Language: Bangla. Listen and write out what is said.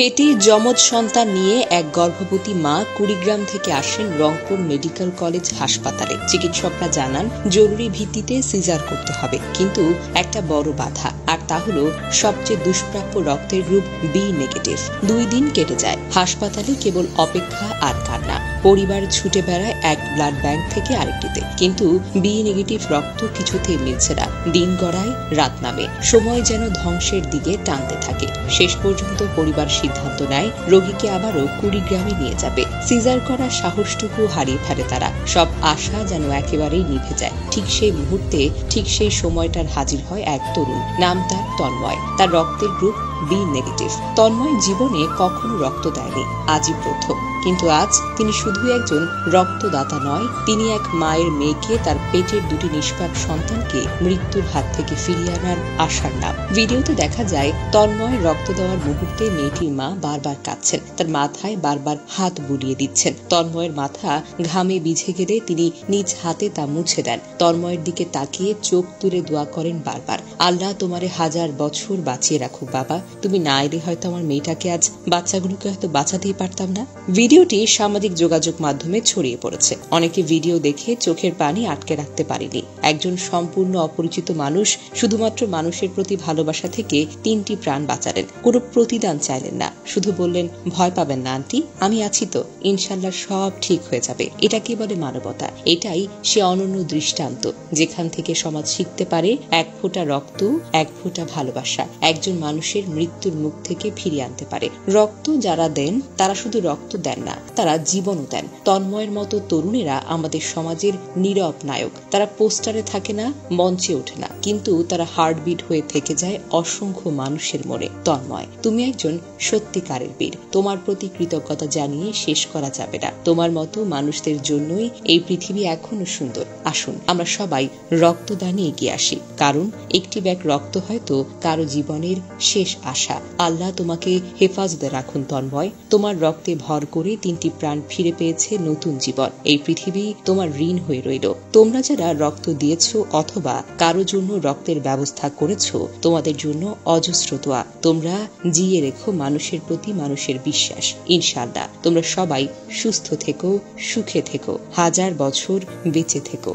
পেটে যমজ সন্তান নিয়ে এক গর্ভবতী মা কুড়িগ্রাম থেকে আসেন রংপুর মেডিকেল কলেজ হাসপাতালে। চিকিৎসকরা জানান জরুরি ভিত্তিতে সিজার করতে হবে, কিন্তু একটা বড় বাধা, আর তা হলো সবচেয়ে দুষ্প্রাপ্য রক্তের গ্রুপ বি নেগেটিভ। 2 দিন কেটে যায়, হাসপাতালে কেবল অপেক্ষা আর কান্না। পরিবার ছুটে বেড়ায় এক ব্লাড ব্যাংক থেকে আরেকটিতে, কিন্তু বি নেগেটিভ রক্ত কিছুতেই মিলছে না। দিন গড়ায়, রাত নামে, সময় যেন ধ্বংসের দিকে টানতে থাকে। শেষ পর্যন্ত পরিবার সিদ্ধান্ত নেয় রোগীকে আবারও কুড়িগ্রামে নিয়ে যাবে। সিজার করার সাহসটুকু হারিয়ে ফেলে তারা। সব আশা যেন একেবারেই নিভে যায়। ঠিক সেই মুহূর্তে, ঠিক সেই সময়টার হাজির হয় এক তরুণ। নাম তার তন্ময়। তার রক্তের গ্রুপ বি নেগেটিভ। তন্ময় জীবনে কখনো রক্ত দেয়নি, আজই প্রথম। কিন্তু আজ তিনি শুধু একজন রক্তদাতা নয়, তিনি এক মায়ের মেয়েকে, তার পেটের 2টি নিষ্পাপ সন্তানকে মৃত্যুর হাত থেকে ফিরিয়ে আনার আশার নাম। ভিডিওতে দেখা যায় তন্ময় রক্ত দেওয়ার মুহূর্তে মেয়েটির মা বারবার কাঁদছেন, তার মাথায় বারবার হাত বুলিয়ে দিচ্ছেন। তন্ময়ের মাথা ঘামে ভিজে গেলে তিনি নিজ হাতে তা মুছে দেন। তন্ময়ের দিকে তাকিয়ে চোখ তুলে দোয়া করেন বারবার, আল্লাহ তোমারে 1000 বছর বাঁচিয়ে রাখুক বাবা, তুমি না এলে হয়তো আমার মেয়েটাকে, আজ বাচ্চাগুলোকে হয়তো বাঁচাতেই পারতাম না। ভিডিওটি সামাজিক যোগাযোগ মাধ্যমে ছড়িয়ে পড়েছে। অনেকে ভিডিও দেখে চোখের পানি আটকে রাখতে পারেনি। একজন সম্পূর্ণ অপরিচিত মানুষ শুধুমাত্র মানুষের প্রতি ভালোবাসা থেকে 3টি প্রাণ বাঁচালেন। কোনো প্রতিদান চাইলেন না, শুধু বললেন, ভয় পাবেন না আন্টি, আমি আছি তো, ইনশাল্লাহ সব ঠিক হয়ে যাবে। এটাকে বলে মানবতা। এটাই সে অনন্য দৃষ্টান্ত, যেখান থেকে সমাজ শিখতে পারে এক ফোঁটা রক্ত, এক ফোঁটা ভালোবাসা একজন মানুষের মৃত্যুর মুখ থেকে ফিরিয়ে আনতে পারে। রক্ত যারা দেন তারা শুধু রক্ত দেন না, তারা জীবনও দেন। তন্ময়ের মতো তরুণেরা আমাদের সমাজের নীরব নায়ক। তারা পোস্টারে থাকে না, মঞ্চে ওঠে না, কিন্তু তারা হার্টবিট হয়ে থেকে যায় অসংখ্য মানুষের মনে। তন্ময়, তুমি একজন সত্যিকারের বীর। তোমার প্রতি কৃতজ্ঞতা জানিয়ে শেষ করা যাবে না। তোমার মতো মানুষদের জন্যই এই পৃথিবী এখনো সুন্দর। আসুন আমরা সবাই রক্তদানে এগিয়ে আসি, কারণ একটি ব্যাগ রক্ত হয়তো কারো জীবনের শেষ আশা। আল্লাহ তোমাকে হেফাজতে রাখুন তন্ময়। তোমার রক্তে ভর করে 3টি প্রাণ ফিরে পেয়েছে নতুন জীবন। এই পৃথিবী তোমার ঋণ হয়ে রইল। তোমরা যারা রক্ত দিয়েছ অথবা কারো জন্য রক্তের ব্যবস্থা করেছ, তোমাদের জন্য অজস্র দোয়া। তোমরা জিয়ে রেখো মানুষের প্রতি মানুষের বিশ্বাস। ইনশাআল্লাহ তোমরা সবাই সুস্থ থেকো, সুখে থেকো, 1000 বছর বেঁচে থেকো।